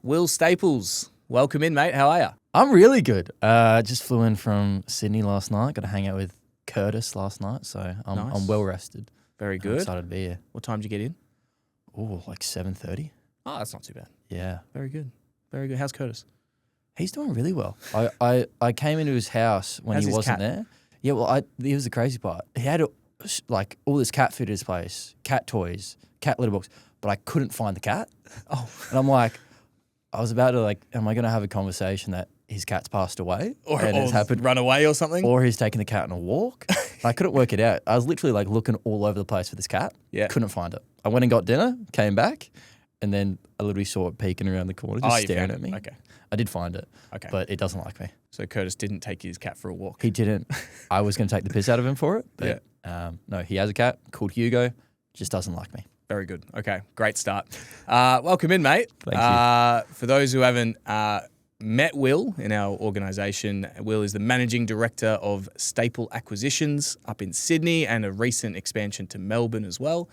Will Staples, welcome in, mate. How are you? I'm really good. Just flew in from Sydney last night. Got to hang out with Curtis last night, so I'm well rested. Very I'm good. excited to be here. What time did you get in? Oh, like 7:30. Oh, that's not too bad. Yeah, Very good. Very good. How's Curtis? he's doing really well. I came into his house when How's he his wasn't cat? there. Yeah, well, here's the crazy part. He had like all this cat food at his place, cat toys, cat litter box, but I couldn't find the cat. Oh, And I'm like, I was about to am I going to have a conversation that his cat's passed away or it's happened, run away or something? or he's taking the cat on a walk? I couldn't work it out. I was literally like looking all over the place for this cat. Yeah. Couldn't find it. I went and got dinner, came back, and then I literally saw it peeking around the corner, just you staring found at it. me. Okay. I did find it, Okay. but it doesn't like me. So Curtis didn't take his cat for a walk. He didn't. I was going to take the piss out of him for it, but no, he has a cat called Hugo, just doesn't like me. Very good. Okay, great start. Welcome in, mate. Thank you. For those who haven't met Will in our organisation, Will is the Managing Director of Staple Acquisitions up in Sydney and a recent expansion to Melbourne as well,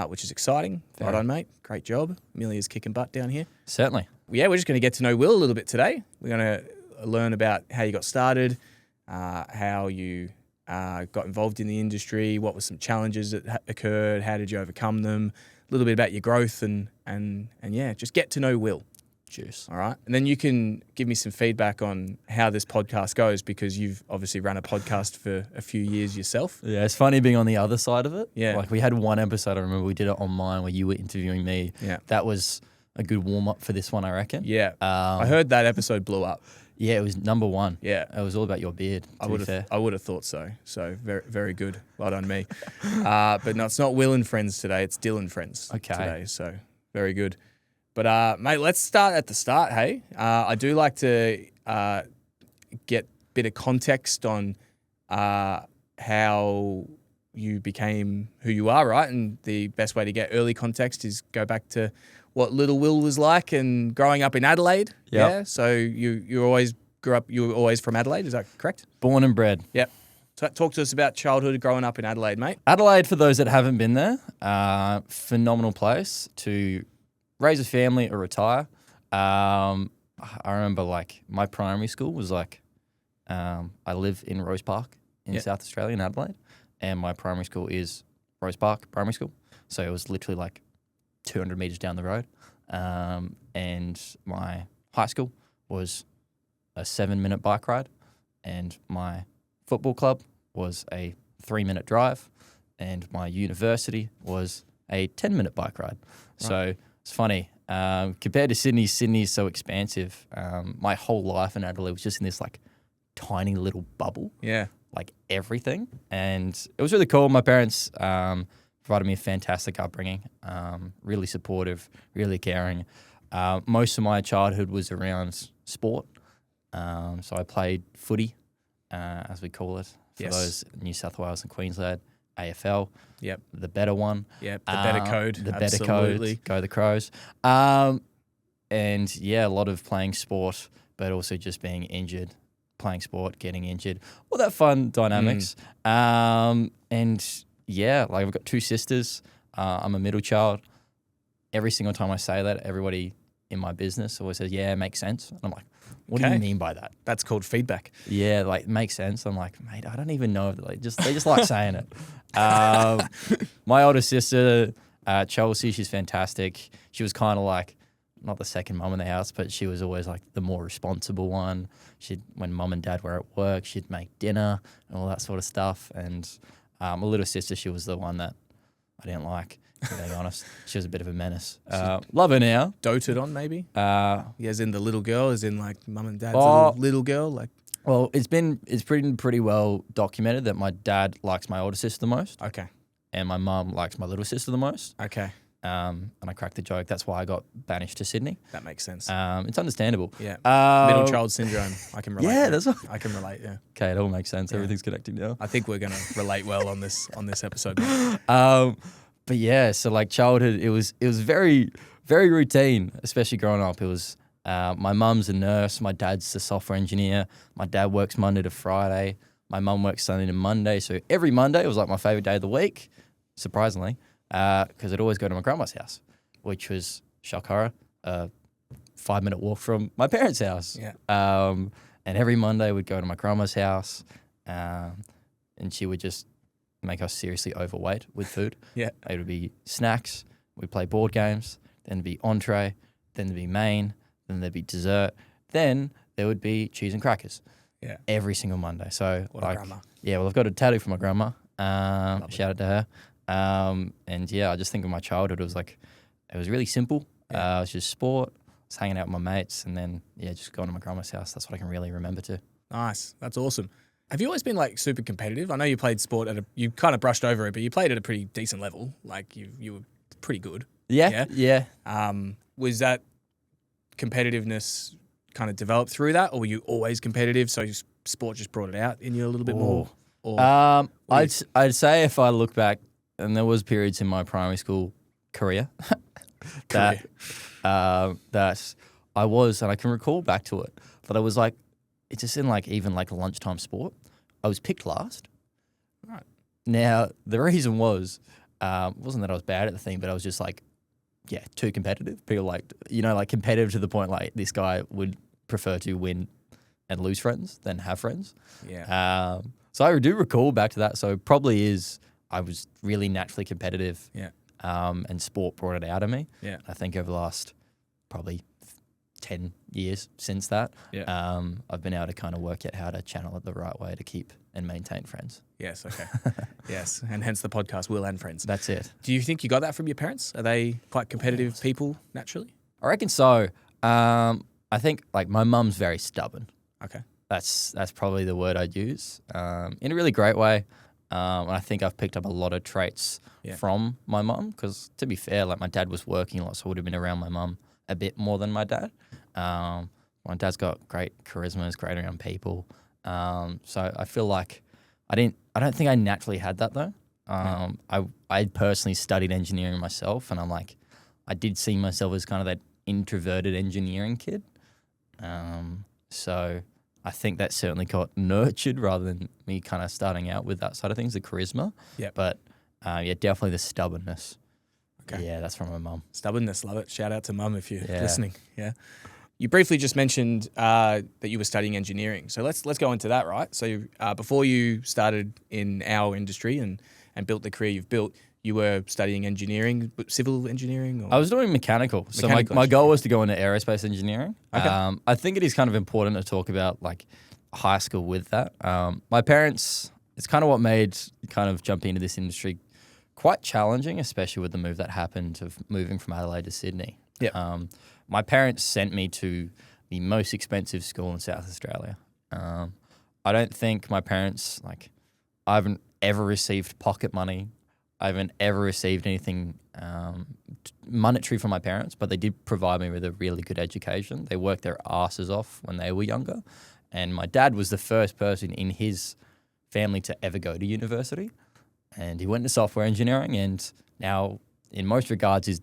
which is exciting. Right on, mate. Great job. Amelia's kicking butt down here. Certainly. Yeah, we're just going to get to know Will a little bit today. We're going to learn about how you got started, how you got involved in the industry, what were some challenges that occurred, how did you overcome them, a little bit about your growth and yeah, just get to know Will. Juice. All right. And then you can give me some feedback on how this podcast goes because you've obviously run a podcast for a few years yourself. Yeah, it's funny being on the other side of it. Yeah. Like we had one episode, I remember we did it on mine where you were interviewing me. Yeah. That was a good warm-up for this one, I reckon. Yeah. I heard that episode blew up. Yeah, it was number one. Yeah. It was all about your beard, to be fair. I would have thought so. So very, very good. Well done, me. But no, it's not Will and friends today. It's Dylan and friends today. So very good. But mate, let's start at the start. Hey, I do like to get a bit of context on how you became who you are, right? And the best way to get early context is go back to what little Will was like and growing up in Adelaide. Yep. Yeah. So you always grew up. You were always from Adelaide. Is that correct? Born and bred. Yep. So talk to us about childhood growing up in Adelaide, mate. Adelaide, for those that haven't been there, phenomenal place to raise a family or retire. I remember my primary school was I live in Rose Park in South Australia in Adelaide, and my primary school is Rose Park Primary School. So it was literally 200 metres down the road. And my high school was a 7-minute bike ride, and my football club was a 3-minute drive, and my university was a 10-minute bike ride. Right. So it's funny. Compared to Sydney, Sydney is so expansive. My whole life in Adelaide was just in this tiny little bubble. Yeah. Everything. And it was really cool. My parents provided me a fantastic upbringing, really supportive, really caring. Most of my childhood was around sport. So I played footy, as we call it, for those New South Wales and Queensland. AFL, yep, the better one. Yep, the better code. The Absolutely. better code. Go the Crows. And yeah, a lot of playing sport, but also just being injured, playing sport, getting injured, all that fun dynamics. And yeah, I've got 2 sisters. I'm a middle child. Every single time I say that, everybody in my business always says, "Yeah, it makes sense." And I'm like, "What do you mean by that?" That's called feedback. Yeah, makes sense. I'm like, mate, I don't even know if they just like saying it. My older sister, Chelsea, she's fantastic. She was kind of not the second mum in the house, but she was always the more responsible one. When mum and dad were at work, she'd make dinner and all that sort of stuff. And my little sister, she was the one that I didn't like, to be honest. She was a bit of a menace. Love her now. Doted on, maybe? As in the little girl, as in mum and dad's little girl? Well, it's been pretty well documented that my dad likes my older sister the most. Okay. And my mum likes my little sister the most. Okay. And I cracked the joke. That's why I got banished to Sydney. That makes sense. It's understandable. Yeah. Middle child syndrome. I can relate. Yeah, that's what I can relate. Yeah. Okay, it all makes sense. Yeah. Everything's connecting now. I think we're gonna relate well on this episode. But yeah, so childhood, it was very, very routine, especially growing up. It was my mum's a nurse, my dad's a software engineer, my dad works Monday to Friday, my mum works Sunday to Monday. So every Monday was my favorite day of the week, surprisingly, because I'd always go to my grandma's house, which was, shock horror, 5-minute walk from my parents' house. Yeah. And every Monday we'd go to my grandma's house, and she would just make us seriously overweight with food. Yeah. It would be snacks, we'd play board games, then there'd be entree, then there'd be main, then there'd be dessert, then there would be cheese and crackers. Yeah. Every single Monday. So What a grandma. yeah, well, I've got a tattoo from my grandma. Lovely. Shout out to her. And yeah, I just think of my childhood. It was really simple. Yeah. It was just sport. I was hanging out with my mates, and then just going to my grandma's house. That's what I can really remember too. Nice. That's awesome. Have you always been like super competitive? I know you played sport you kind of brushed over it, but you played at a pretty decent level. Like you were pretty good. Yeah. Was that competitiveness kind of developed through that, or were you always competitive? So sport just brought it out in you a little bit more. Or I'd say if I look back, and there was periods in my primary school career that I was, and I can recall back to it, that I was like, it's just in like even like lunchtime sport, I was picked last. Right. Now the reason wasn't that I was bad at the thing, but I was just like, too competitive. People like, like competitive to the point like this guy would prefer to win and lose friends than have friends. Yeah. So I do recall back to that. So probably I was really naturally competitive. Yeah. And sport brought it out of me. Yeah. I think over the last probably 10 years since that, I've been able to kind of work out how to channel it the right way to keep and maintain friends. Yes. Okay. Yes. And hence the podcast, Will and Friends. That's it. Do you think you got that from your parents? Are they quite competitive people naturally? I reckon so. I think like my mum's very stubborn. Okay. That's probably the word I'd use, in a really great way. And I think I've picked up a lot of traits from my mum because, to be fair, like my dad was working a lot, so I would have been around my mum a bit more than my dad. My dad's got great charisma, is great around people. So I feel like I don't think I naturally had that though. I personally studied engineering myself, and I did see myself as kind of that introverted engineering kid. So I think that certainly got nurtured rather than me kind of starting out with that side of things, the charisma. Yeah. But definitely the stubbornness. Okay. Yeah, that's from my mum. Stubbornness, love it. Shout out to mum if you're listening. Yeah. You briefly just mentioned that you were studying engineering. So let's go into that, right? So before you started in our industry and built the career you've built, you were studying engineering, civil engineering? Or? I was doing mechanical. So my goal was to go into aerospace engineering. Okay. I think it is kind of important to talk about like high school with that. My parents, it's kind of what made kind of jumping into this industry quite challenging, especially with the move that happened of moving from Adelaide to Sydney. Yeah. My parents sent me to the most expensive school in South Australia. I don't think my parents, I haven't ever received pocket money. I haven't ever received anything monetary from my parents, but they did provide me with a really good education. They worked their asses off when they were younger. And my dad was the first person in his family to ever go to university. And he went into software engineering, and now in most regards is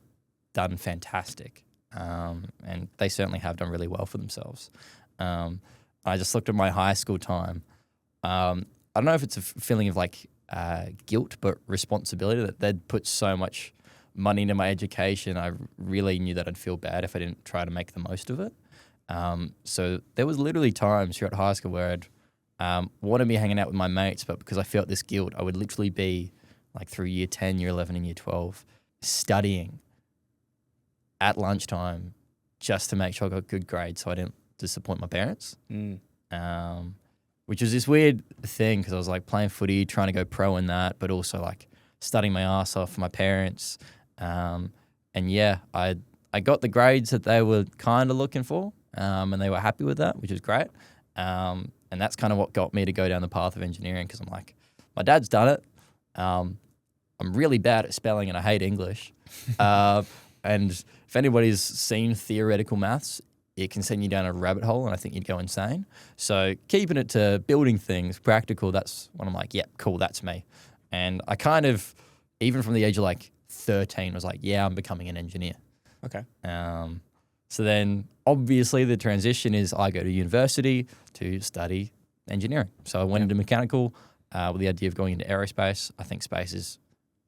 done fantastic. And they certainly have done really well for themselves. I just looked at my high school time. I don't know if it's a feeling of guilt, but responsibility that they'd put so much money into my education. I really knew that I'd feel bad if I didn't try to make the most of it. So there was literally times throughout high school where I'd want to be hanging out with my mates, but because I felt this guilt, I would literally be through year 10, year 11 and year 12 studying at lunchtime just to make sure I got good grades so I didn't disappoint my parents. Which was this weird thing because I was playing footy, trying to go pro in that, but also studying my ass off for my parents. And I got the grades that they were kind of looking for, and they were happy with that, which is great. And that's kind of what got me to go down the path of engineering because I'm my dad's done it. I'm really bad at spelling and I hate English. And if anybody's seen theoretical maths, it can send you down a rabbit hole and I think you'd go insane. So keeping it to building things, practical, that's when I'm yep, cool, that's me. And I kind of, even from the age of 13, was I'm becoming an engineer. Okay. So then obviously the transition is I go to university to study engineering. So I went into mechanical with the idea of going into aerospace. I think space is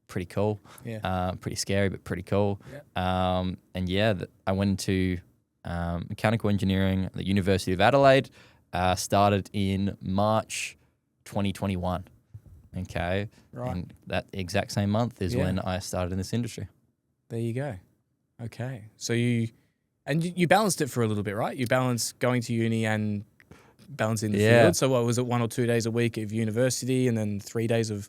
pretty cool. Yeah. Pretty scary, but pretty cool. Yeah. I went into mechanical engineering at the University of Adelaide. Started in March 2021. Okay. Right. And that exact same month is when I started in this industry. There you go. Okay. So you balanced it for a little bit, right? You balanced going to uni and balancing the field. So what was it, 1 or 2 days a week of university and then 3 days of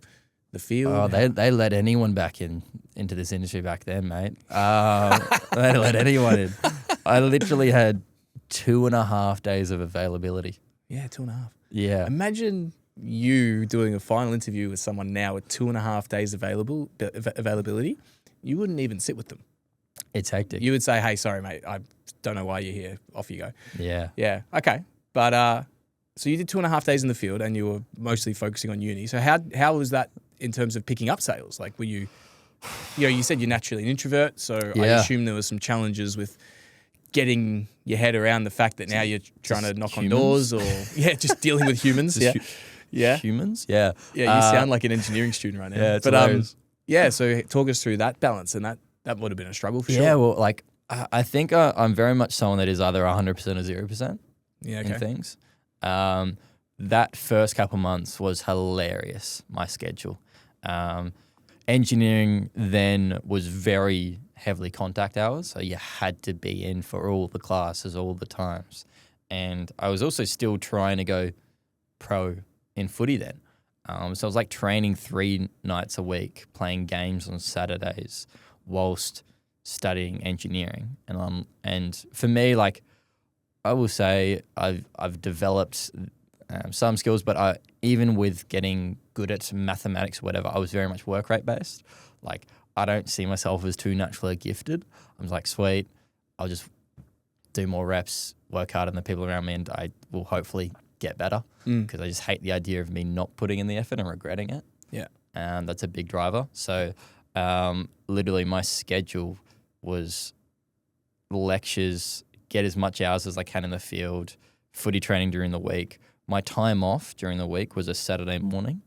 the field? Oh, they let anyone back into this industry back then, mate. They let anyone in. I literally had 2.5 days of availability. Yeah, 2.5. Yeah. Imagine you doing a final interview with someone now with 2.5 days availability. You wouldn't even sit with them. It's hectic. You would say, "Hey, sorry, mate. I don't know why you're here. Off you go." Yeah. Yeah. Okay. But so you did 2.5 days in the field, and you were mostly focusing on uni. So how was that in terms of picking up sales? Like, were you said you're naturally an introvert, so I assume there were some challenges with getting your head around the fact that now you're trying to knock on doors, or just dealing with humans. Humans. Yeah. Yeah. You sound like an engineering student right now. Yeah. It's hilarious. So talk us through that balance, and that would have been a struggle for sure. Yeah. Well, like I think I'm very much someone that is either 100% or 0%. In things. That first couple months was hilarious, my schedule. Engineering then was very heavily contact hours, so you had to be in for all the classes all the times. And I was also still trying to go pro in footy then. So I was like training 3 nights a week, playing games on Saturdays whilst studying engineering. And for me, like, I will say I've developed some skills, but even with getting good at mathematics or whatever, I was very much work rate based. Like, I don't see myself as too naturally gifted. I'm like, sweet, I'll just do more reps, work harder than the people around me, and I will hopefully get better because I just hate the idea of me not putting in the effort and regretting it. Yeah. And that's a big driver. So literally my schedule was lectures, get as much hours as I can in the field, footy training during the week. My time off during the week was a Saturday morning.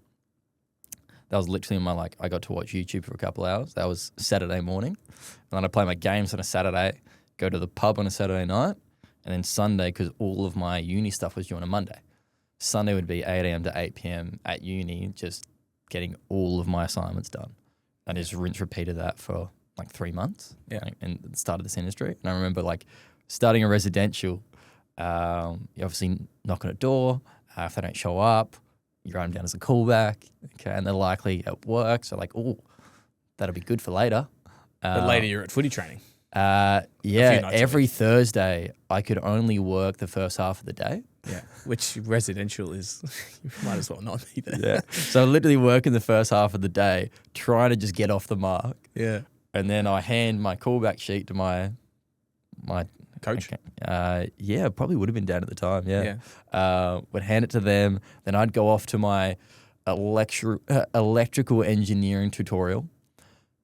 That was literally I got to watch YouTube for a couple hours. That was Saturday morning. And then I play my games on a Saturday, go to the pub on a Saturday night, and then Sunday, because all of my uni stuff was due on a Monday. Sunday would be 8 a.m. to 8 p.m. at uni, just getting all of my assignments done. I just repeated that for like 3 months and started this industry. And I remember starting a residential, you obviously knock on a door. If they don't show up, you write them down as a callback. Okay, and they're likely at work. So that'll be good for later. But later you're at footy training. Every Thursday I could only work the first half of the day. Yeah, which residential is, you might as well not be there. Yeah. So literally working the first half of the day, trying to just get off the mark. Yeah. And then I hand my callback sheet to my coach. Probably would have been down at the time. Yeah. Would hand it to them. Then I'd go off to my electrical engineering tutorial.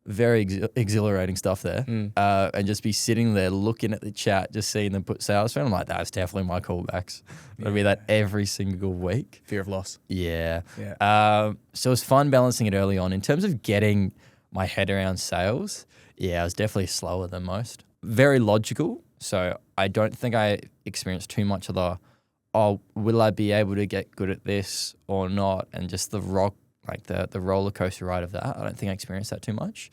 Very exhilarating stuff there. And just be sitting there looking at the chat, just seeing them put sales for. I'm like, that's definitely my callbacks. It'll be that every single week. Fear of loss. Yeah. So it was fun balancing it early on. In terms of getting my head around sales, I was definitely slower than most. Very logical. So I don't think I experienced too much of will I be able to get good at this or not? And just the roller coaster ride of that. I don't think I experienced that too much.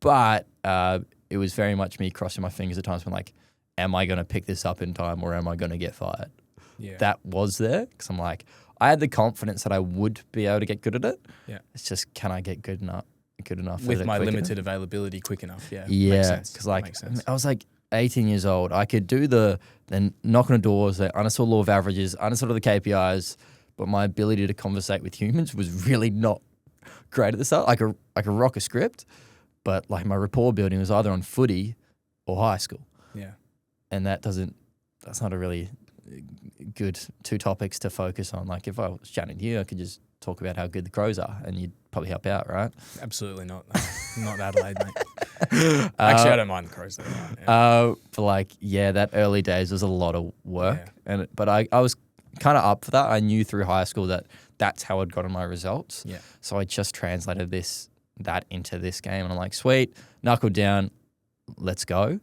But it was very much me crossing my fingers at times when am I going to pick this up in time or am I going to get fired? Yeah. That was there because I'm I had the confidence that I would be able to get good at it. Yeah. It's just, can I get good enough with my limited availability quick enough? Yeah. Yeah. Because I was 18 years old. I could do the knock on doors, the understood law of averages, understood all the KPIs, but my ability to conversate with humans was really not great at the start. I could rock a script, but my rapport building was either on footy or high school. Yeah. And that's not a really good 2 topics to focus on. If I was chatting to you, I could just talk about how good the Crows are and you'd probably help out, right? Absolutely not. Not Adelaide, mate. Actually, I don't mind the Crows though. But that early days was a lot of work. Yeah. But I was kind of up for that. I knew through high school that's how I'd gotten my results. Yeah. So I just translated that into this game and I'm sweet, knuckle down, let's go.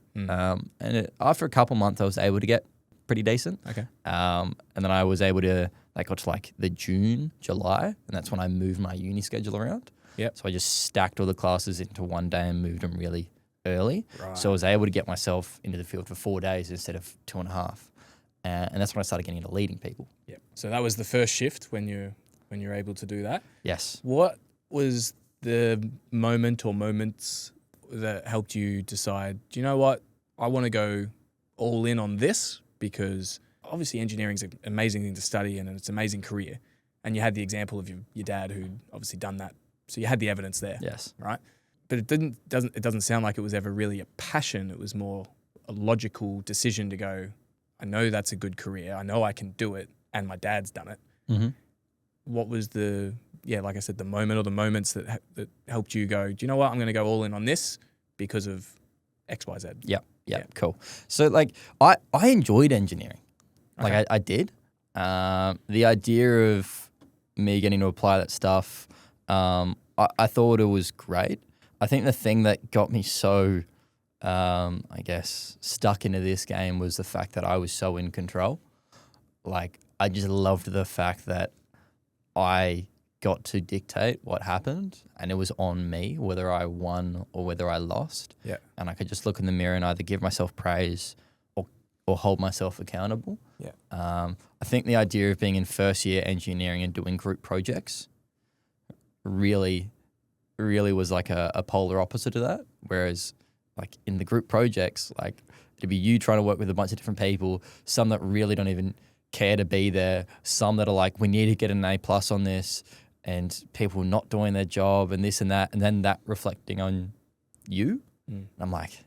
After a couple months, I was able to get pretty decent. Okay. And then I was able to got to like the June, July, and that's when I moved my uni schedule around. Yep. So I just stacked all the classes into one day and moved them really early. Right. So I was able to get myself into the field for 4 days instead of 2.5. And that's when I started getting into leading people. Yep. So that was the first shift when you're able to do that. Yes. What was the moment or moments that helped you decide, do you know what? I want to go all in on this, because obviously engineering is an amazing thing to study and it's an amazing career. And you had the example of your dad who'd obviously done that. So you had the evidence there. Yes. Right? But it doesn't sound like it was ever really a passion. It was more a logical decision to go, I know that's a good career. I know I can do it, and my dad's done it. Mm-hmm. What was like I said, the moment or the moments that helped you go, do you know what? I'm going to go all in on this because of X, Y, Z. Yeah, cool. So like I enjoyed engineering. Like Okay. I did. The idea of me getting to apply that stuff, I thought it was great. I think the thing that got me so, I guess, stuck into this game was the fact that I was so in control. Like, I just loved the fact that I got to dictate what happened, and it was on me whether I won or whether I lost. Yeah. And I could just look in the mirror and either give myself praise or hold myself accountable. Yeah. I think the idea of being in first year engineering and doing group projects really was like a polar opposite to that. Whereas like in the group projects, like it'd be you trying to work with a bunch of different people, some that really don't even care to be there, some that are like, we need to get an A+ on this, and people not doing their job and this and that, and then that reflecting on you. And I'm like,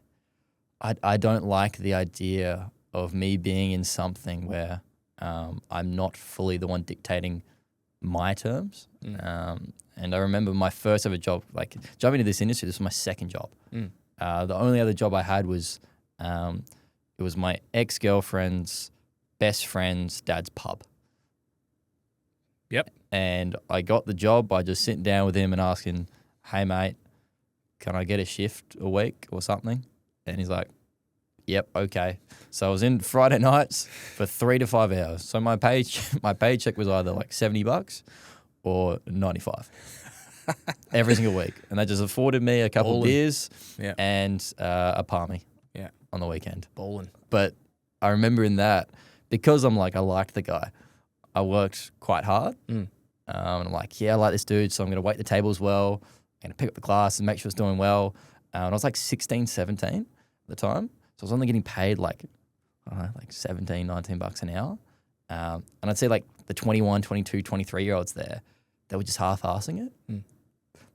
I don't like the idea of me being in something where I'm not fully the one dictating my terms. And I remember my first ever job, like jumping into this industry, this was my second job. The only other job I had was, it was my ex-girlfriend's best friend's dad's pub. Yep. And I got the job by just sitting down with him and asking, hey mate, can I get a shift a week or something? And he's like, yep, okay. So I was in Friday nights for 3 to 5 hours. So my paycheck was either like $70 or 95 every single week. And that just afforded me a couple of beers and a palmy on the weekend. Ballin'. But I remember in that, because I'm like, I liked the guy, I worked quite hard. And I'm like, yeah, I like this dude, so I'm going to wait the tables well. I'm going to pick up the class and make sure it's doing well. And I was like 16, 17 at the time. So I was only getting paid like, I don't know, like 17, 19 bucks an hour. And I'd say like the 21, 22, 23-year-olds there, they were just half-assing it.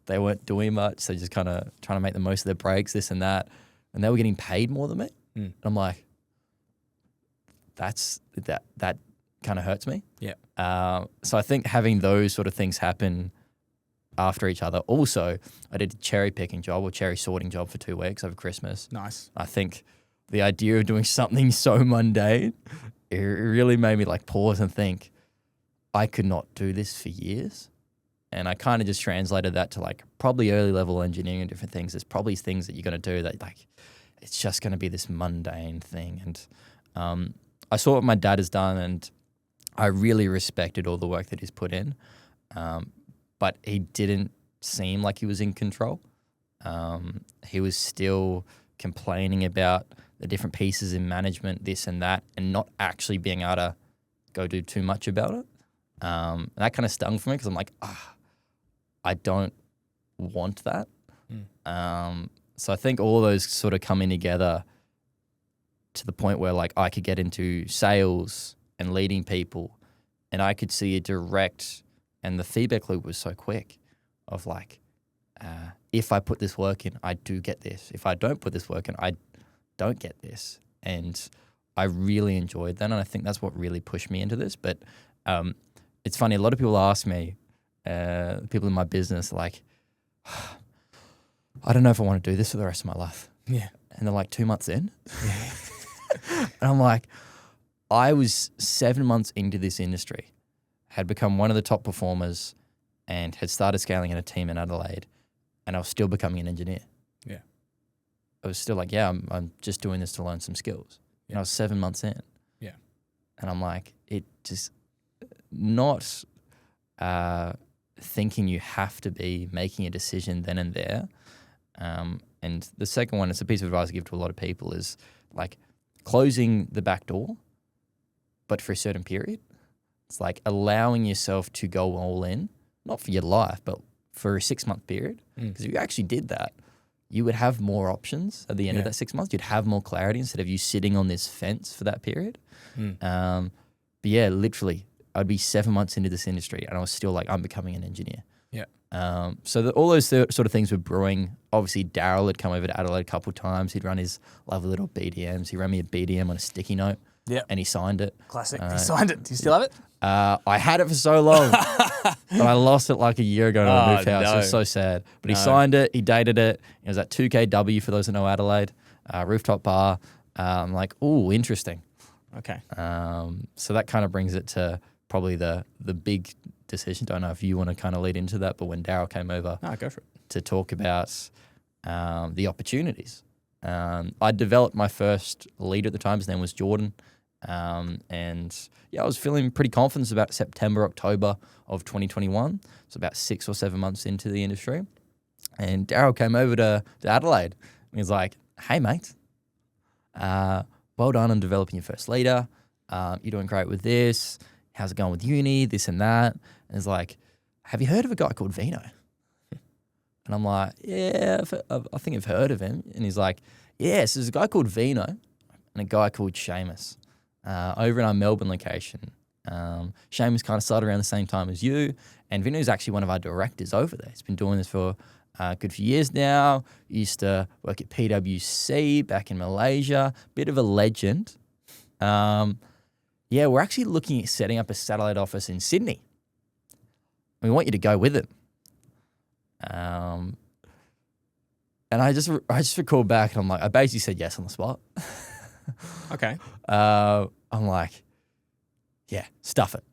They weren't doing much. They just kind of trying to make the most of their breaks, this and that. And they were getting paid more than me. And I'm like, that kind of hurts me. Yeah. So I think having those sort of things happen after each other. Also, I did a cherry picking job or cherry sorting job for 2 weeks over Christmas. Nice. I think the idea of doing something so mundane, it really made me like pause and think, I could not do this for years. And I kind of just translated that to like probably early level engineering and different things. There's probably things that you're going to do that like, it's just going to be this mundane thing. And I saw what my dad has done, and I really respected all the work that he's put in. But he didn't seem like he was in control. He was still complaining about the different pieces in management, this and that, and not actually being able to go do too much about it. And that kind of stung for me because I'm like, I don't want that. So I think all those sort of coming together to the point where like I could get into sales and leading people, and I could see a direct, and the feedback loop was so quick of like, if I put this work in, I do get this. If I don't put this work in, I don't get this. And I really enjoyed that, and I think that's what really pushed me into this. But it's funny, a lot of people ask me, people in my business, like, I don't know if I want to do this for the rest of my life. Yeah. And they're like 2 months in. And I'm like, I was 7 months into this industry, had become one of the top performers, and had started scaling in a team in Adelaide, and I was still becoming an engineer. Yeah. I was still like, yeah, I'm just doing this to learn some skills. And I was 7 months in. Yeah. And I'm like, it just not thinking you have to be making a decision then and there. And the second one, it's a piece of advice I give to a lot of people, is like closing the back door, but for a certain period. It's like allowing yourself to go all in, not for your life, but for a 6 month period. Because if you actually did that, you would have more options at the end of that 6 months. You'd have more clarity instead of you sitting on this fence for that period. But yeah, literally, I'd be 7 months into this industry and I was still like, I'm becoming an engineer. Yeah. So all those sort of things were brewing. Obviously, Daryl had come over to Adelaide a couple of times. He'd run his lovely little BDMs. He ran me a BDM on a sticky note. Yeah. And he signed it. Classic. He signed it. Do you still have it? I had it for so long, but I lost it like a year ago when I moved house. No. It was so sad. But he signed it. He dated it. It was at 2KW for those who know Adelaide, rooftop bar. I'm like, ooh, interesting. Okay. So that kind of brings it to probably the big decision. Don't know if you want to kind of lead into that, but when Daryl came over go for it. To talk about the opportunities, I developed my first lead at the time. His name was Jordan. And yeah, I was feeling pretty confident about September, October of 2021. So about 6 or 7 months into the industry. And Daryl came over to Adelaide and he was like, hey, mate, well done on developing your first leader. You're doing great with this. How's it going with uni? This and that. And it's like, have you heard of a guy called Vino? And I'm like, yeah, I think I've heard of him. And he's like, yes, there's a guy called Vino and a guy called Seamus. Over in our Melbourne location. Seamus kind of started around the same time as you, and Vino's actually one of our directors over there. He's been doing this for a good few years now. He used to work at PwC back in Malaysia. Bit of a legend. Yeah, we're actually looking at setting up a satellite office in Sydney. We want you to go with it. And I just recalled back, and I'm like, I basically said yes on the spot. Okay. I'm like, yeah, stuff it.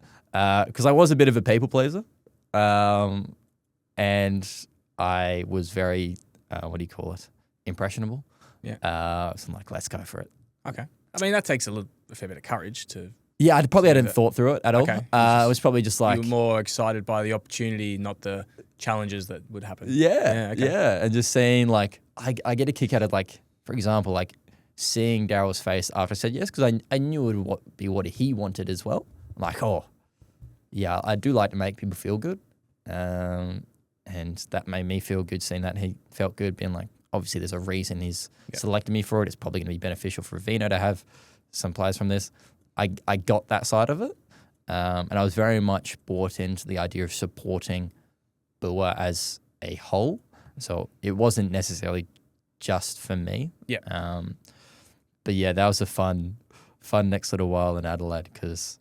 Because I was a bit of a people pleaser. And I was very, impressionable. Yeah. So I'm like, let's go for it. Okay. I mean, that takes a fair bit of courage to... Yeah, I probably hadn't thought through it at all. Okay. It was probably just like... You were more excited by the opportunity, not the challenges that would happen. Yeah. Yeah. And just seeing like, I get a kick out of like, for example, like, seeing Daryl's face after I said yes, because I knew it would be what he wanted as well. I'm like, oh, yeah, I do like to make people feel good. And that made me feel good, seeing that he felt good, being like, obviously there's a reason he's selected me for it. It's probably going to be beneficial for Vino to have some players from this. I got that side of it. And I was very much bought into the idea of supporting Bua as a whole. So it wasn't necessarily just for me. Yeah. But yeah, that was a fun next little while in Adelaide because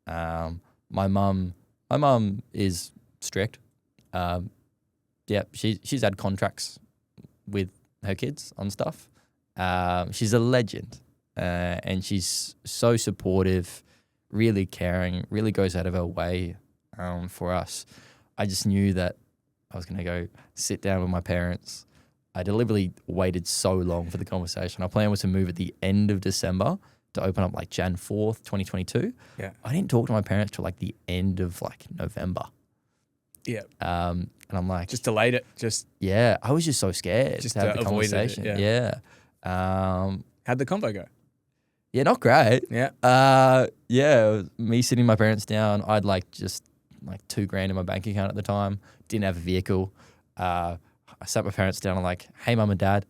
my mum is strict. Yeah, she's had contracts with her kids on stuff. She's a legend, and she's so supportive, really caring, really goes out of her way for us. I just knew that I was going to go sit down with my parents. I deliberately waited so long for the conversation. Our plan was to move at the end of December to open up like Jan 4th, 2022. Yeah. I didn't talk to my parents till like the end of like November. Yeah. And I'm like... Just delayed it. Yeah. I was just so scared just to have the conversation. It, yeah. How'd the convo go? Yeah, not great. Yeah. Yeah. It was me sitting my parents down. I'd like just like $2,000 in my bank account at the time. Didn't have a vehicle. I sat my parents down and like, hey, mum and dad,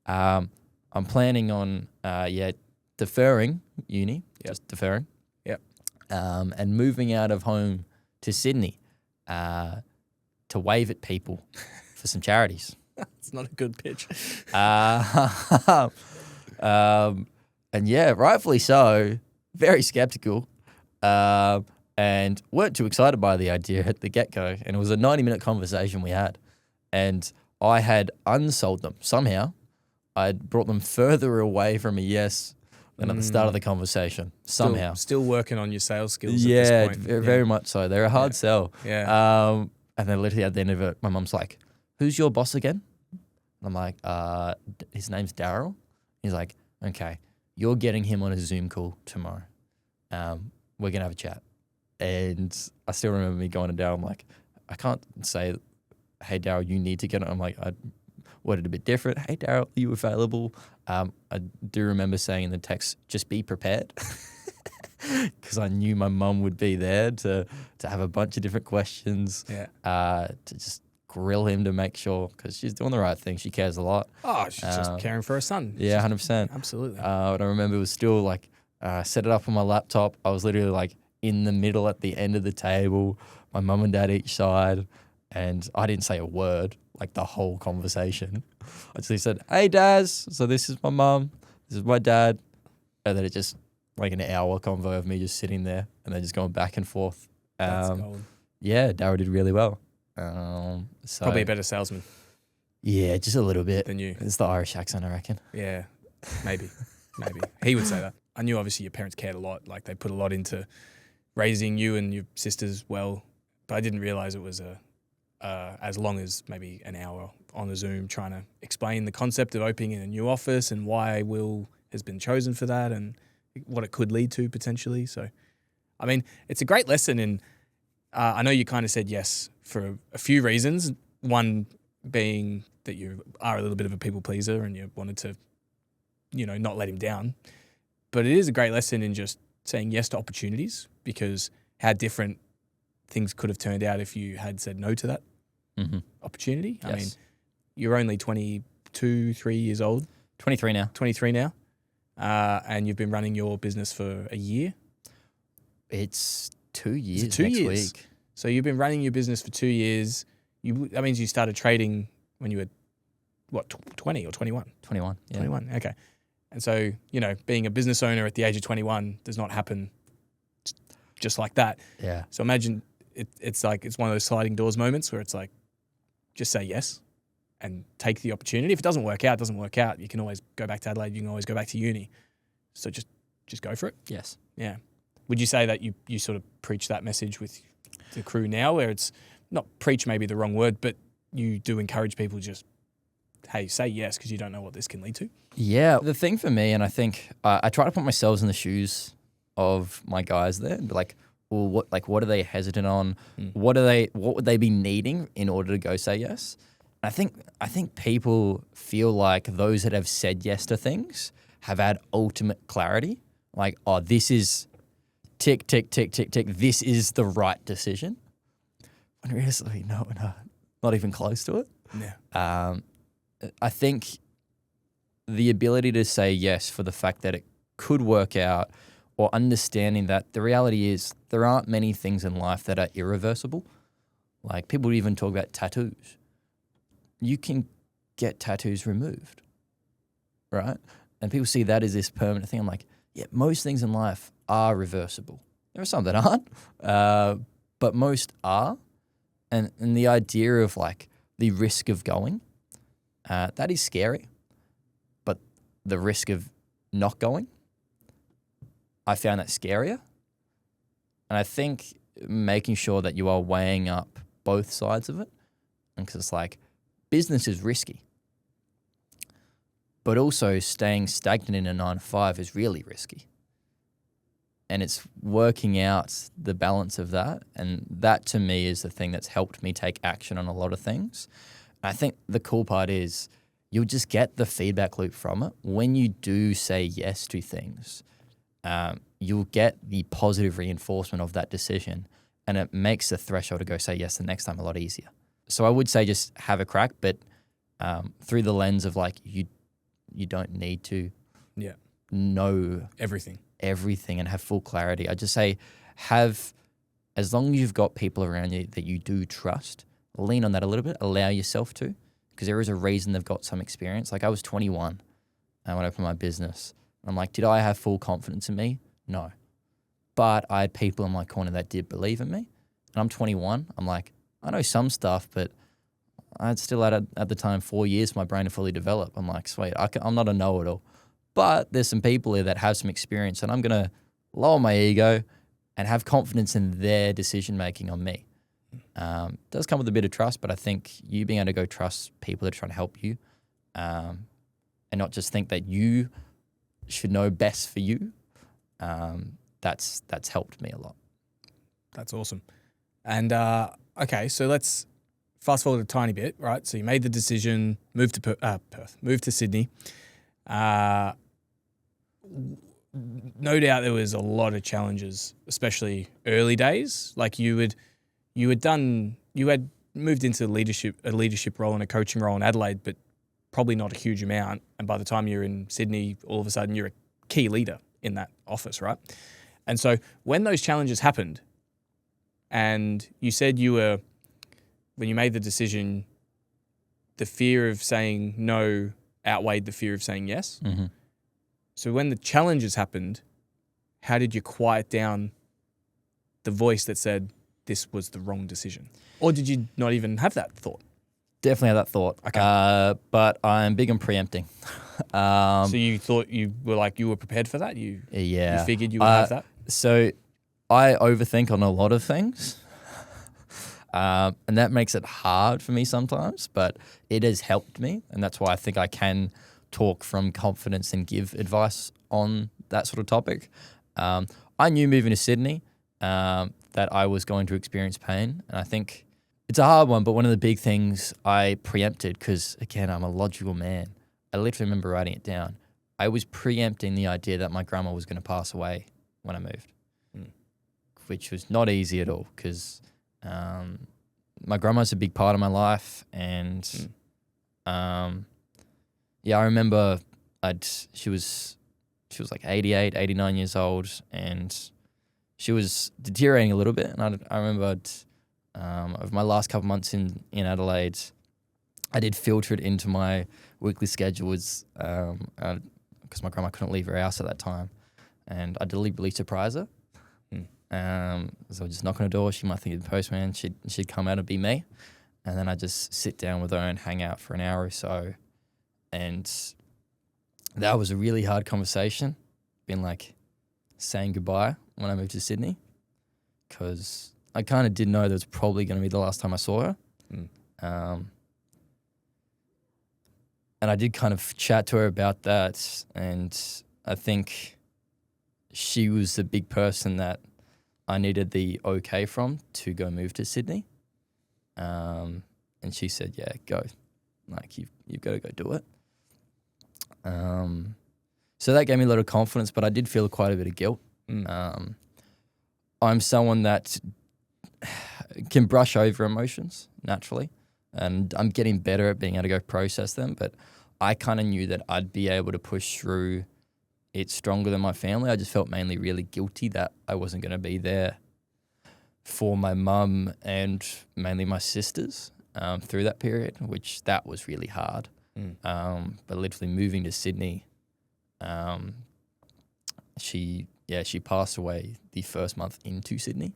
I'm planning on, deferring uni, just deferring. Yep. And moving out of home to Sydney to wave at people for some charities. It's not a good pitch. And yeah, rightfully so, very skeptical. And weren't too excited by the idea at the get-go. And it was a 90-minute conversation we had. And I had unsold them somehow. I'd brought them further away from a yes than at the start of the conversation, somehow. Still working on your sales skills at this point. Very much so. They're a hard sell. Yeah. And then literally at the end of it, my mum's like, who's your boss again? I'm like, his name's Daryl. He's like, okay, you're getting him on a Zoom call tomorrow. We're going to have a chat. And I still remember me going to Daryl. I'm like, I can't say, hey, Daryl, you need to get it. I'm like, I worded a bit different. Hey, Daryl, are you available? I do remember saying in the text, just be prepared. Because I knew my mum would be there to have a bunch of different questions, to just grill him to make sure, because she's doing the right thing. She cares a lot. Oh, she's just caring for her son. Yeah, 100%. Absolutely. But I remember it was still like, set it up on my laptop. I was literally like in the middle at the end of the table, my mum and dad each side, and I didn't say a word, like the whole conversation. I just said, hey, Daz, so this is my mum, this is my dad. And then it just, like an hour convo of me just sitting there and then just going back and forth. That's gold. Yeah, Daryl did really well. So probably a better salesman. Yeah, just a little bit. Than you. It's the Irish accent, I reckon. Yeah, maybe. He would say that. I knew obviously your parents cared a lot. Like they put a lot into raising you and your sisters well, but I didn't realize it was as long as maybe an hour on a Zoom trying to explain the concept of opening a new office and why Will has been chosen for that and what it could lead to potentially. So, I mean, it's a great lesson in, I know you kind of said yes for a few reasons. One being that you are a little bit of a people pleaser and you wanted to, not let him down. But it is a great lesson in just saying yes to opportunities, because how different things could have turned out if you had said no to that opportunity. Yes. I mean, you're only 22, 3 years old. 23 now. 23 now. And you've been running your business for a year? It's 2 years. Is it 2 next years? week. So you've been running your business for 2 years. That means you started trading when you were, 20 or 21? 21. Yeah. 21, okay. And so, being a business owner at the age of 21 does not happen just like that. Yeah. So imagine it's one of those sliding doors moments where it's like, just say yes and take the opportunity. If it doesn't work out, it doesn't work out. You can always go back to Adelaide. You can always go back to uni. So just go for it. Yes. Yeah. Would you say that you sort of preach that message with the crew now, where it's not preach, maybe the wrong word, but you do encourage people just, hey, say yes, because you don't know what this can lead to? Yeah. The thing for me, and I think I try to put myself in the shoes of my guys there, and be like, well, what are they hesitant on? What would they be needing in order to go say yes? And I think people feel like those that have said yes to things have had ultimate clarity. Like, oh, this is tick, tick, tick, tick, tick. This is the right decision. When realistically, no, not even close to it. Yeah. I think the ability to say yes for the fact that it could work out, or understanding that the reality is there aren't many things in life that are irreversible. Like, people even talk about tattoos. You can get tattoos removed, right? And people see that as this permanent thing. I'm like, yeah, most things in life are reversible. There are some that aren't, but most are. And the idea of like the risk of going, that is scary. But the risk of not going, I found that scarier. And I think making sure that you are weighing up both sides of it, because it's like, business is risky, but also staying stagnant in a 9-to-5 is really risky. And it's working out the balance of that. And that to me is the thing that's helped me take action on a lot of things. I think the cool part is you'll just get the feedback loop from it. When you do say yes to things, you'll get the positive reinforcement of that decision, and it makes the threshold to go say yes the next time a lot easier. So I would say just have a crack, but through the lens of like, you don't need to know everything and have full clarity. I just say as long as you've got people around you that you do trust, lean on that a little bit, allow yourself to, because there is a reason they've got some experience. Like, I was 21 when I opened my business. I'm like, did I have full confidence in me? No. But I had people in my corner that did believe in me. And I'm 21. I'm like, I know some stuff, but I'd still had at the time 4 years for my brain to fully develop. I'm like, sweet, I'm not a know-it-all. But there's some people here that have some experience, and I'm going to lower my ego and have confidence in their decision-making on me. It does come with a bit of trust, but I think you being able to go trust people that are trying to help you and not just think that you should know best for you. That's helped me a lot. That's awesome. And okay, so let's fast forward a tiny bit, right? So you made the decision, moved to Perth, moved to Sydney. No doubt there was a lot of challenges, especially early days. Like you had moved into a leadership role and a coaching role in Adelaide, but probably not a huge amount. And by the time you're in Sydney, all of a sudden you're a key leader in that office, right? And so when those challenges happened, and you said when you made the decision, the fear of saying no outweighed the fear of saying yes. Mm-hmm. So when the challenges happened, how did you quiet down the voice that said this was the wrong decision? Or did you not even have that thought? Definitely have that thought. Okay. But I'm big on preempting. So you thought you were prepared for that? You figured you would have that? So I overthink on a lot of things. And that makes it hard for me sometimes, but it has helped me. And that's why I think I can talk from confidence and give advice on that sort of topic. I knew moving to Sydney that I was going to experience pain. And I think it's a hard one, but one of the big things I preempted, because again, I'm a logical man. I literally remember writing it down. I was preempting the idea that my grandma was going to pass away when I moved, which was not easy at all, because my grandma's a big part of my life. And I remember she was like 88, 89 years old, and she was deteriorating a little bit. And I remember over my last couple months in Adelaide, I did filter it into my weekly schedule because my grandma couldn't leave her house at that time. And I deliberately surprised her. So I just knock on her door. She might think of the postman. She'd come out and be me. And then I just sit down with her and hang out for an hour or so. And that was a really hard conversation, being like saying goodbye when I moved to Sydney, because I kind of did know that it was probably going to be the last time I saw her. And I did kind of chat to her about that. And I think she was the big person that I needed the okay from to go move to Sydney. And she said, yeah, go. Like, you've got to go do it. So that gave me a lot of confidence, but I did feel quite a bit of guilt. I'm someone that can brush over emotions naturally, and I'm getting better at being able to go process them, but I kind of knew that I'd be able to push through it stronger than my family. I just felt mainly really guilty that I wasn't going to be there for my mum and mainly my sisters through that period, which that was really hard. But literally moving to Sydney, she passed away the first month into Sydney.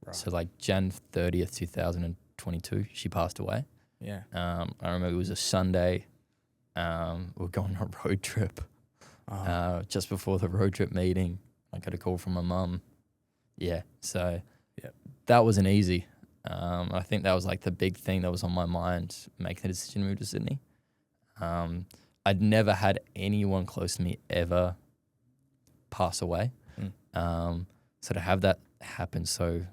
Right. So like Jan 30th, 2022, she passed away. Yeah. I remember it was a Sunday. We were going on a road trip. Just before the road trip meeting, I got a call from my mum. Yeah, so that wasn't easy. I think that was like the big thing that was on my mind, making the decision to move to Sydney. I'd never had anyone close to me ever pass away. So to have that happen so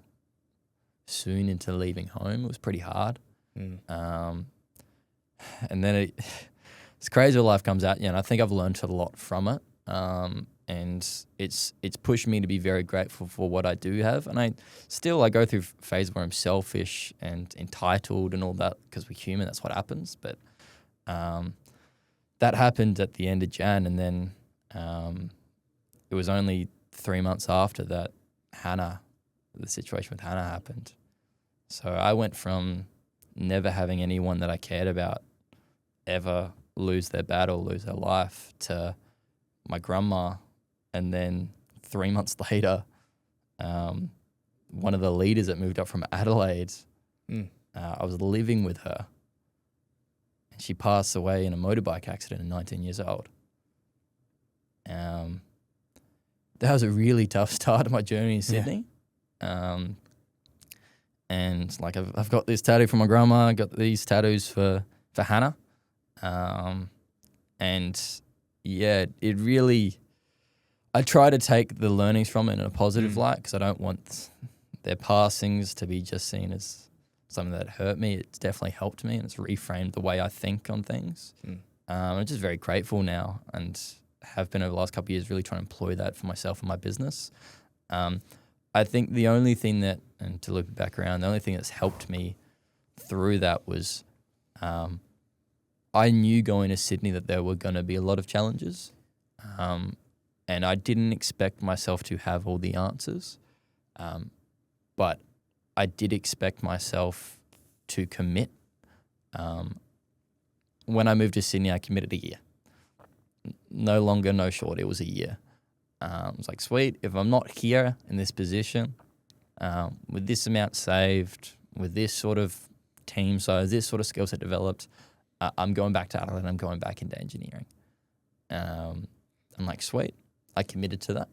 soon into leaving home, it was pretty hard. And then it's crazy how life comes at you, and I think I've learned a lot from it. And it's pushed me to be very grateful for what I do have. And I go through phases where I'm selfish and entitled and all that, because we're human, that's what happens. But that happened at the end of Jan, and then it was only 3 months after that the situation with Hannah happened. So I went from never having anyone that I cared about ever lose their battle, lose their life, to my grandma. And then 3 months later, one of the leaders that moved up from Adelaide, I was living with her. And she passed away in a motorbike accident at 19 years old. That was a really tough start of my journey in Sydney. And like I've got this tattoo from my grandma, I got these tattoos for Hannah. And yeah, it really, I try to take the learnings from it in a positive light, because I don't want their passings to be just seen as something that hurt me. It's definitely helped me, and it's reframed the way I think on things. I'm just very grateful now, and have been over the last couple of years really trying to employ that for myself and my business. I think the only thing that, and to loop it back around, the only thing that's helped me through that was I knew going to Sydney that there were going to be a lot of challenges, and I didn't expect myself to have all the answers, but I did expect myself to commit. When I moved to Sydney, I committed a year. No longer, no short. It was a year. I was like, sweet, if I'm not here in this position, with this amount saved, with this sort of team size, this sort of skill set developed, I'm going back to Adelaide, I'm going back into engineering. I'm like, sweet, I committed to that.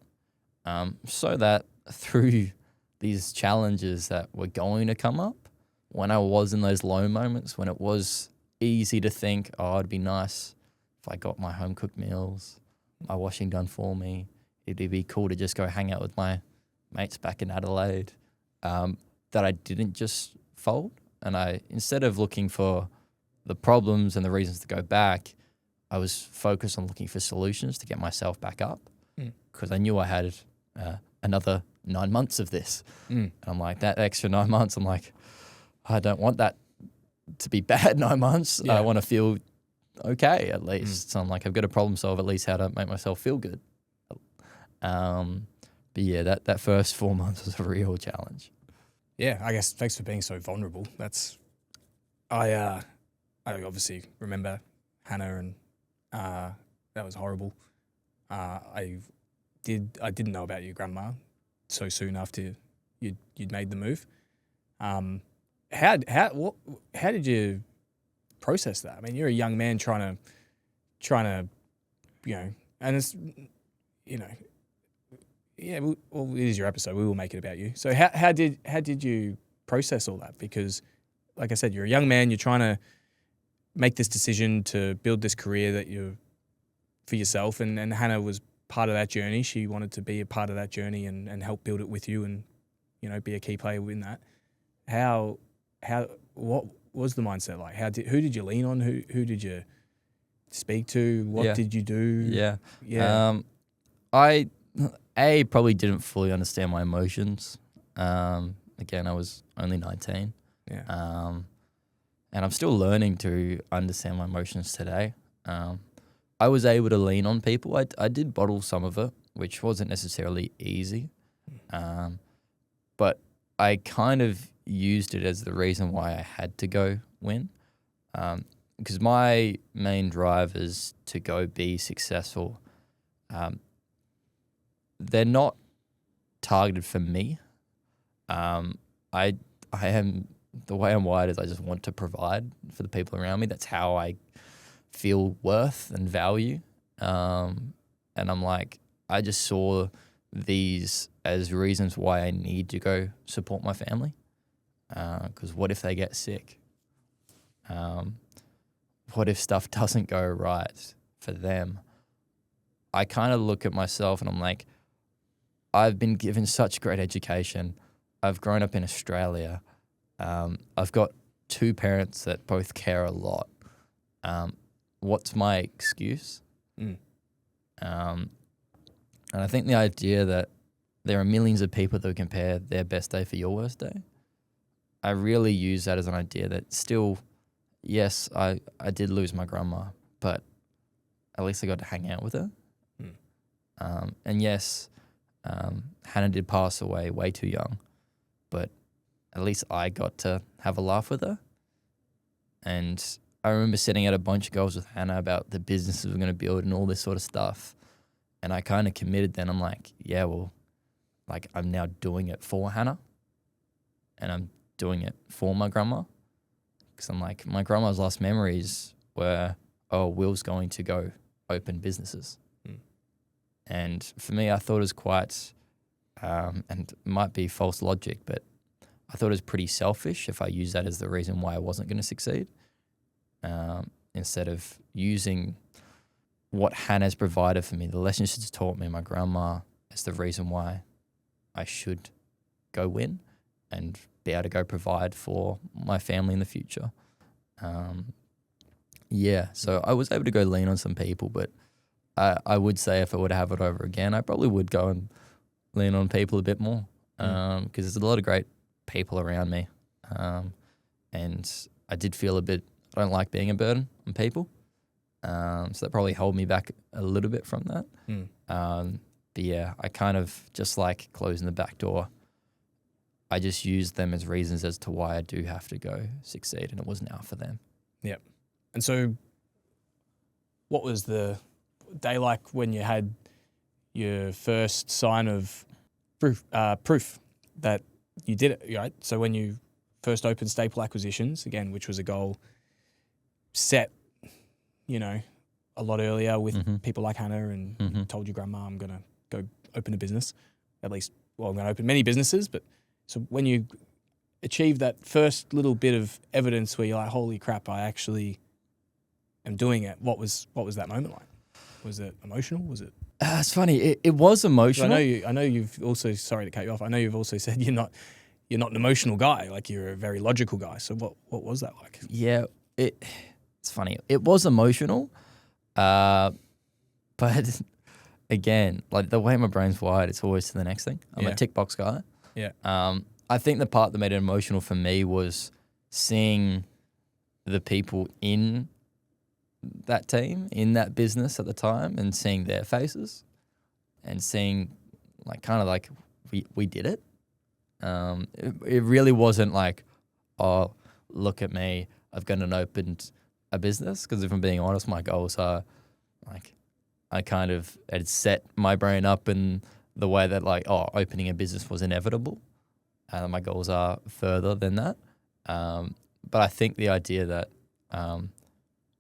So that through these challenges that were going to come up, when I was in those low moments, when it was easy to think, oh, it'd be nice if I got my home cooked meals, my washing done for me, it'd be cool to just go hang out with my mates back in Adelaide, that I didn't just fold. And I, instead of looking for the problems and the reasons to go back, I was focused on looking for solutions to get myself back up, because I knew I had another 9 months of this. And I'm like, that extra 9 months, I'm like, I don't want that to be bad 9 months. I want to feel okay at least. So I'm like, I've got to problem solve at least how to make myself feel good. But yeah, that first 4 months was a real challenge. Yeah, I guess thanks for being so vulnerable. I obviously remember Hannah, and that was horrible. I didn't know about your grandma so soon after you'd made the move. How did you process that? I mean, you're a young man trying to, and it's, yeah. Well, it is your episode. We will make it about you. So how did you process all that? Because, like I said, you're a young man. You're trying to make this decision to build this career that you're for yourself, and Hannah was part of that journey. She wanted to be a part of that journey and help build it with you, and be a key player in that. What was the mindset like? Who did you lean on? Who did you speak to? What did you do? I probably didn't fully understand my emotions. Again, I was only 19. And I'm still learning to understand my emotions today. I was able to lean on people. I did bottle some of it, which wasn't necessarily easy. But I kind of used it as the reason why I had to go win. Because my main drive is to go be successful. They're not targeted for me. I am, the way I'm wired is I just want to provide for the people around me. That's how I feel worth and value. And I'm like, I just saw these as reasons why I need to go support my family. Because what if they get sick? What if stuff doesn't go right for them? I kind of look at myself and I'm like, I've been given such great education. I've grown up in Australia. I've got two parents that both care a lot. What's my excuse? And I think the idea that there are millions of people that compare their best day for your worst day, I really use that as an idea that still, yes, I did lose my grandma, but at least I got to hang out with her. And yes, Hannah did pass away way too young, but at least I got to have a laugh with her. And I remember sitting at a bunch of goals with Hannah about the businesses we're going to build and all this sort of stuff. And I kind of committed then. I'm like, yeah, well, like I'm now doing it for Hannah and I'm doing it for my grandma. Because I'm like, my grandma's last memories were, oh, Will's going to go open businesses. And for me, I thought it was quite, and it might be false logic, but I thought it was pretty selfish if I used that as the reason why I wasn't going to succeed. instead of using what Hannah's provided for me, the lessons she's taught me, my grandma, as the reason why I should go win and be able to go provide for my family in the future. So I was able to go lean on some people, but I would say if I were to have it over again, I probably would go and lean on people a bit more because there's a lot of great people around me. And I did feel I don't like being a burden on people. So that probably held me back a little bit from that. But yeah, I kind of just like closing the back door. I just used them as reasons as to why I do have to go succeed, and it was now for them. Yep. And so what was the day like when you had your first sign of proof that you did it, right? So when you first opened Staple Acquisitions, again, which was a goal set, a lot earlier with people like Hannah and you told your grandma, I'm going to go open a business. I'm going to open many businesses. But so when you achieve that first little bit of evidence where you're like, holy crap, I actually am doing it. What was that moment like? Was it emotional? Was it? It's funny. It was emotional. I know you've also, sorry to cut you off. I know you've also said you're not an emotional guy. Like you're a very logical guy. So what was that like? Yeah, it's funny. It was emotional, but again, like the way my brain's wired, it's always to the next thing. I'm a tick box guy. Yeah. I think the part that made it emotional for me was seeing the people in that team, in that business at the time, and seeing their faces and seeing we did it. It really wasn't like, oh, look at me, I've gone and opened a business. Because if I'm being honest, my goals are like, I kind of had set my brain up in the way that opening a business was inevitable. My goals are further than that. But I think the idea that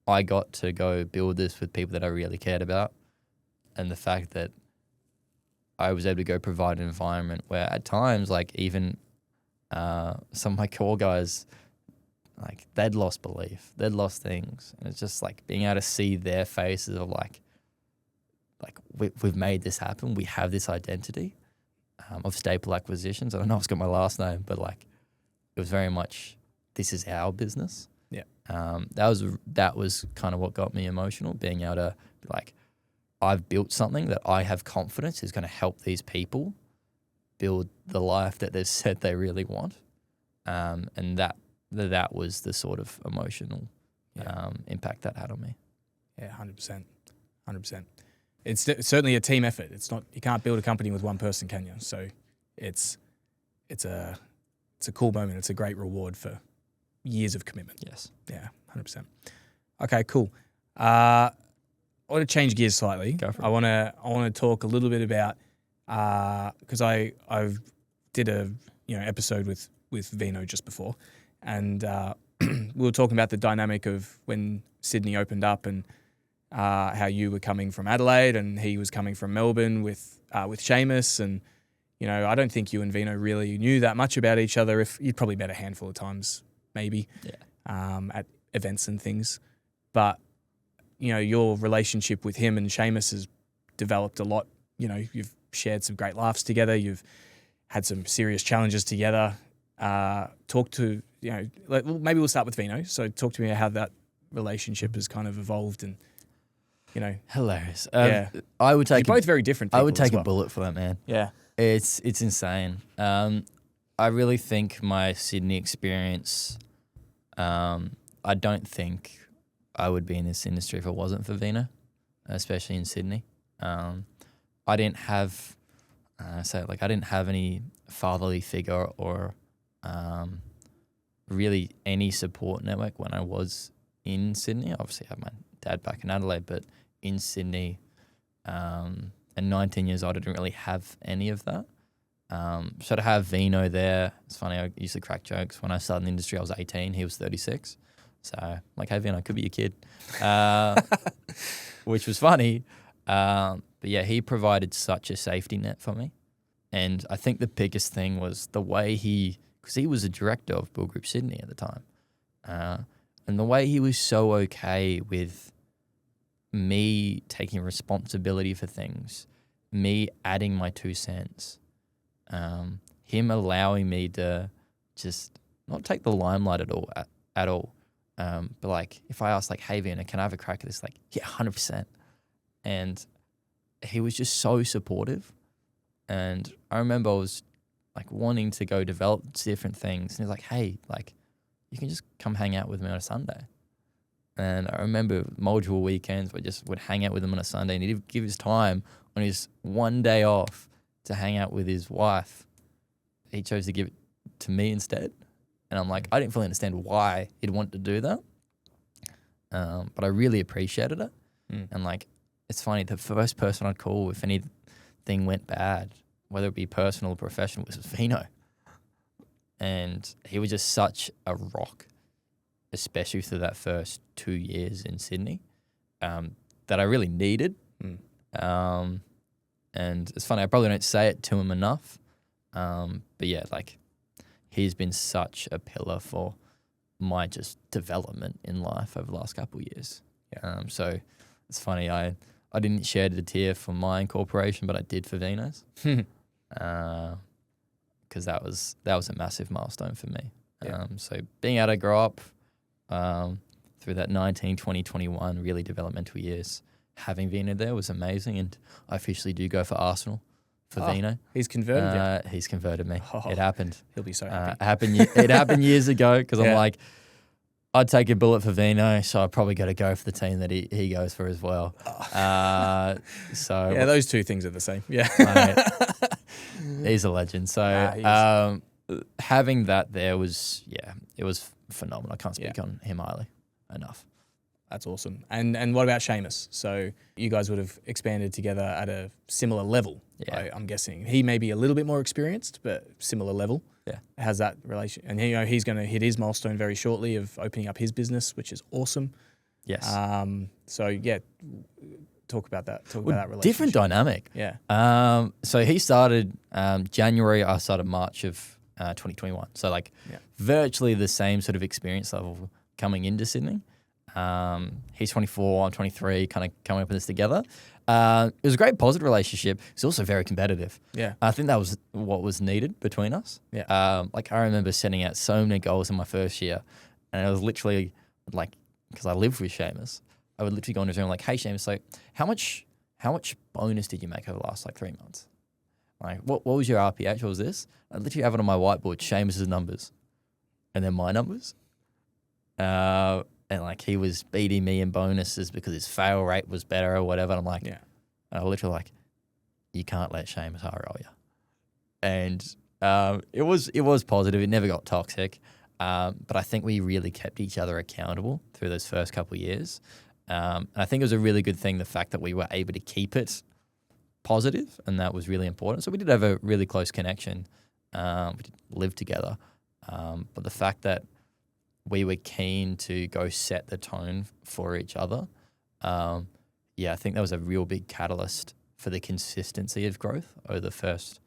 I got to go build this with people that I really cared about, and the fact that I was able to go provide an environment where at times, even some of my core guys, they'd lost belief, they'd lost things. And it's just being able to see their faces of we've made this happen. We have this identity of Staple Acquisitions. I don't know if it's got my last name, but it was very much, this is our business. Yeah. That was kind of what got me emotional, being able to be I've built something that I have confidence is going to help these people build the life that they've said they really want. And that was the sort of emotional impact that had on me. Yeah, 100%. 100%. It's certainly a team effort. It's not, you can't build a company with one person, can you? So it's a cool moment. It's a great reward for years of commitment. Yes. Yeah, 100%. Okay, cool. I want to change gears slightly. Go for it. I want to talk a little bit about because I've did a episode with Vino just before, and we were talking about the dynamic of when Sydney opened up and how you were coming from Adelaide and he was coming from Melbourne with Seamus, and I don't think you and Vino really knew that much about each other. If you'd probably met a handful of times, maybe, at events and things, but your relationship with him and Seamus has developed a lot. You've shared some great laughs together. You've had some serious challenges together. Talk to maybe we'll start with Vino. So talk to me about how that relationship has kind of evolved and. Hilarious. Yeah. I would take You're both very different people. I would take as well. a bullet for that, man. Yeah. It's insane. I really think my Sydney experience, I don't think I would be in this industry if it wasn't for Vino, especially in Sydney. I didn't have, I didn't have any fatherly figure or really any support network when I was in Sydney. Obviously, I had my dad back in Adelaide, but in Sydney, and 19 years old, I didn't really have any of that. So to have Vino there, it's funny, I used to crack jokes. When I started in the industry, I was 18, he was 36. So hey Vino, I could be your kid, which was funny. But yeah, he provided such a safety net for me. And I think the biggest thing was the way because he was a director of Bill Group Sydney at the time. And the way he was so okay with me taking responsibility for things, me adding my 2 cents, him allowing me to just not take the limelight at all. But like if I asked like, hey Vina, can I have a crack at this? Like, yeah, 100%. And he was just so supportive. And I remember I was like wanting to go develop different things. And he was like, hey, like you can just come hang out with me on a Sunday. And I remember multiple weekends where I just would hang out with him on a Sunday, and he'd give his time on his one day off to hang out with his wife. He chose to give it to me instead. And I'm like, I didn't fully understand why he'd want to do that. But I really appreciated it. And like, it's funny, the first person I'd call if anything went bad, whether it be personal or professional, was Vino. And he was just such a rock, especially through that first 2 years in Sydney, that I really needed. And it's funny, I probably don't say it to him enough. But yeah, like he's been such a pillar for my just development in life over the last couple of years. So it's funny, I didn't shed a tear for my incorporation, but I did for Vino's. Because that was a massive milestone for me. So being able to grow up through that 19, 20, 21 really developmental years, having Vino there was amazing. And I officially do go for Arsenal for Vino. He's converted you. He's converted me. It happened. He'll be so happy. It happened years ago because I'm like, I'd take a bullet for Vino, so I probably got to go for the team that he goes for as well. So yeah, those two things are the same. Yeah, he's a legend. So having that there was it was phenomenal. I can't speak on him highly enough. That's awesome. And what about Seamus? So you guys would have expanded together at a similar level. Yeah, I'm guessing he may be a little bit more experienced, but similar level. Yeah, how's that relation? And he's going to hit his milestone very shortly of opening up his business, which is awesome. Yes. So yeah, talk about that. Talk about that relationship. Different dynamic. Yeah. So he started January. I started March of 2021. So like virtually the same sort of experience level coming into Sydney. He's 24, I'm 23, kind of coming up with this together. It was a great positive relationship. It's also very competitive. Yeah. I think that was what was needed between us. Yeah. Like I remember setting out so many goals in my first year, and it was literally like, because I lived with Seamus, I would literally go into his room like, hey Seamus, like how much bonus did you make over the last like 3 months? Like what was your RPH? What was this? I literally have it on my whiteboard, Seamus's numbers, and then my numbers. And like he was beating me in bonuses because his fail rate was better or whatever. And I'm like, and I literally like, you can't let Seamus high roll you. And it was positive. It never got toxic. But I think we really kept each other accountable through those first couple of years. And I think it was a really good thing, the fact that we were able to keep it positive, and that was really important. So we did have a really close connection. We did live together. But the fact that we were keen to go set the tone for each other. I think that was a real big catalyst for the consistency of growth over the first,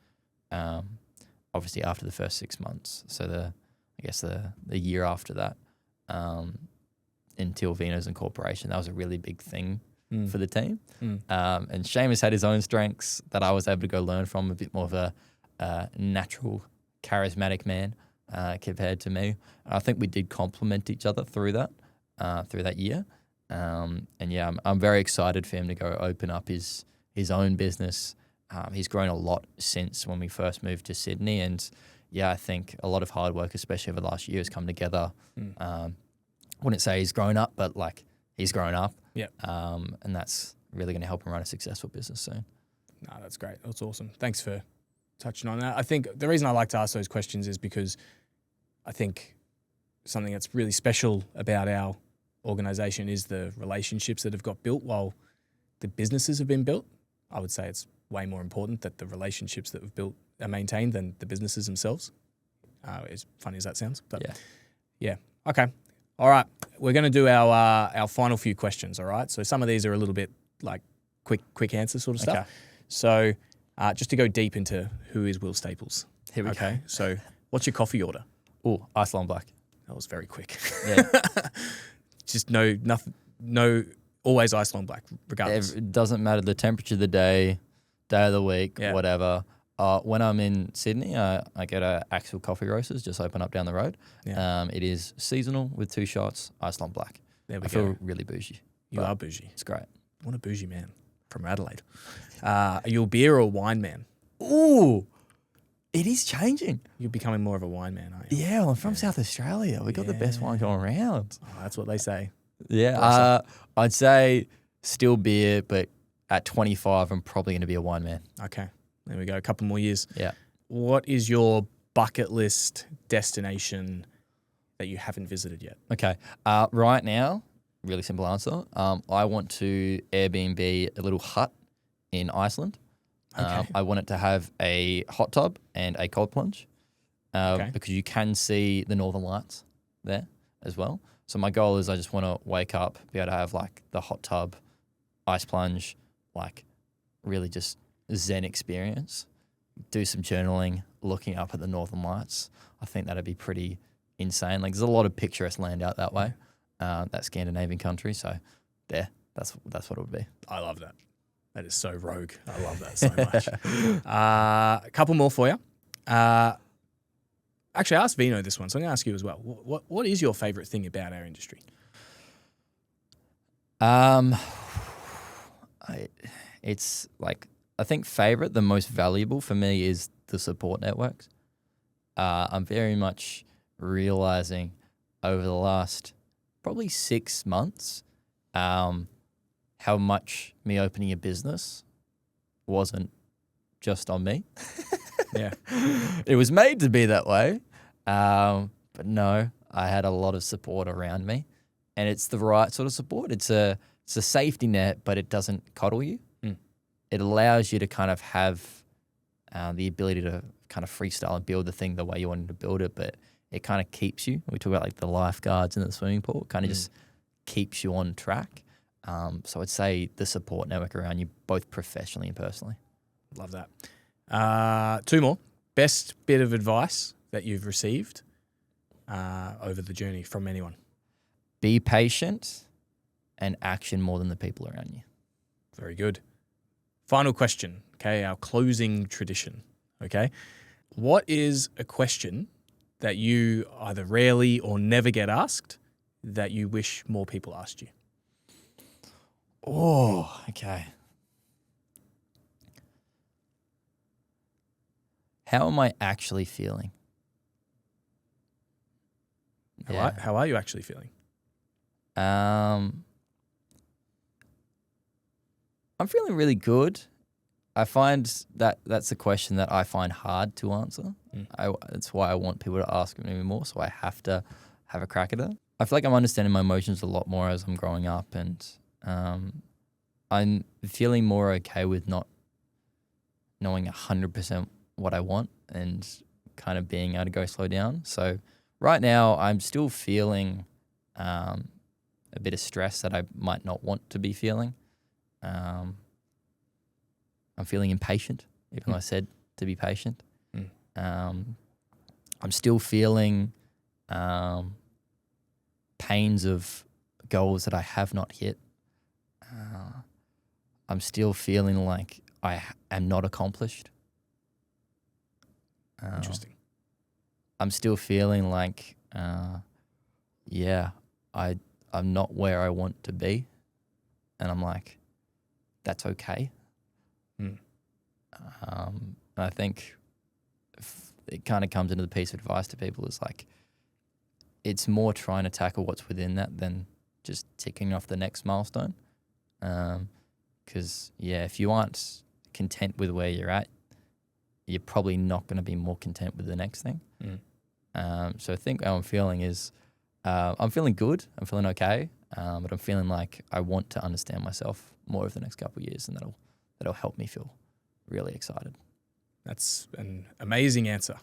obviously after the first 6 months. So the year after that, until Vino's incorporation, that was a really big thing for the team. And Seamus had his own strengths that I was able to go learn from, a bit more of a natural, charismatic man. Compared to me, I think we did complement each other through that year, and I'm very excited for him to go open up his own business. He's grown a lot since when we first moved to Sydney, and I think a lot of hard work, especially over the last year, has come together. I wouldn't say he's grown up, but like he's grown up. Yeah, and that's really going to help him run a successful business soon. No, that's great. That's awesome. Thanks for touching on that. I think the reason I like to ask those questions is because I think something that's really special about our organisation is the relationships that have got built while the businesses have been built. I would say it's way more important that the relationships that we've built are maintained than the businesses themselves. As funny as that sounds, but yeah. Okay. All right. We're going to do our final few questions. All right. So some of these are a little bit like quick answer sort of stuff. Okay. So just to go deep into who is Will Staples. Here we go. So what's your coffee order? Oh, Ice Long Black. That was very quick. Yeah. Just no, always ice long black, regardless. It doesn't matter the temperature of the day of the week, whatever. When I'm in Sydney, I get a Axel Coffee Roasters, just open up down the road. Yeah. It is seasonal with 2 shots, ice long black. There we I feel really bougie. You are bougie. It's great. What a bougie man from Adelaide. Are you a beer or a wine man? Ooh, it is changing. You're becoming more of a wine man, aren't you? Yeah, well, I'm from South Australia. We got the best wine going around. Oh, that's what they say. Yeah, I'd say still beer, but at 25, I'm probably going to be a wine man. Okay, there we go. A couple more years. Yeah. What is your bucket list destination that you haven't visited yet? Okay. Right now, really simple answer. I want to Airbnb a little hut in Iceland. Okay. I want it to have a hot tub and a cold plunge because you can see the Northern Lights there as well. So my goal is I just want to wake up, be able to have like the hot tub, ice plunge, like really just zen experience, do some journaling, looking up at the Northern Lights. I think that'd be pretty insane. Like there's a lot of picturesque land out that way, that Scandinavian country. So that's what it would be. I love that. That is so rogue. I love that so much. A couple more for you. Actually, I asked Vino this one, so I'm going to ask you as well. What is your favourite thing about our industry? It's like, I think favourite, the most valuable for me is the support networks. I'm very much realising over the last probably 6 months how much me opening a business wasn't just on me. Yeah. It was made to be that way. But no, I had a lot of support around me, and it's the right sort of support. It's a safety net, but it doesn't coddle you. It allows you to kind of have the ability to kind of freestyle and build the thing the way you wanted to build it, but it kind of keeps you. We talk about like the lifeguards in the swimming pool. It kind of just keeps you on track. So I'd say the support network around you, both professionally and personally. Love that. 2 more. Best bit of advice that you've received over the journey from anyone? Be patient and action more than the people around you. Very good. Final question, okay, our closing tradition, okay? What is a question that you either rarely or never get asked that you wish more people asked you? Oh, okay. How am I actually feeling? How are you actually feeling? I'm feeling really good. I find that that's a question that I find hard to answer. That's why I want people to ask me more, so I have to have a crack at it. I feel like I'm understanding my emotions a lot more as I'm growing up, and I'm feeling more okay with not knowing 100% what I want and kind of being able to go slow down. So right now I'm still feeling a bit of stress that I might not want to be feeling. I'm feeling impatient, even though I said to be patient. I'm still feeling pains of goals that I have not hit. I'm still feeling like I am not accomplished. Interesting. I'm still feeling like, I'm not where I want to be. And I'm like, that's okay. And I think it kind of comes into the piece of advice to people is like, it's more trying to tackle what's within that than just ticking off the next milestone. Because, if you aren't content with where you're at, you're probably not going to be more content with the next thing. So I think how I'm feeling is I'm feeling good. I'm feeling okay. But I'm feeling like I want to understand myself more over the next couple of years, and that'll help me feel really excited. That's an amazing answer.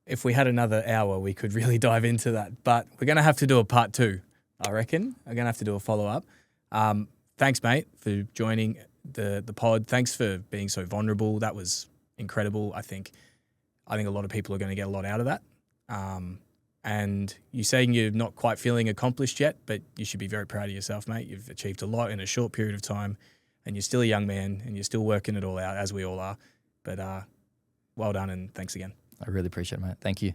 If we had another hour, we could really dive into that. But we're going to have to do a part 2, I reckon. We're going to have to do a follow-up. Thanks, mate, for joining the pod. Thanks for being so vulnerable. That was incredible. I think a lot of people are going to get a lot out of that. And you're saying you're not quite feeling accomplished yet, but you should be very proud of yourself, mate. You've achieved a lot in a short period of time, and you're still a young man, and you're still working it all out, as we all are. But well done, and thanks again. I really appreciate it, mate. Thank you.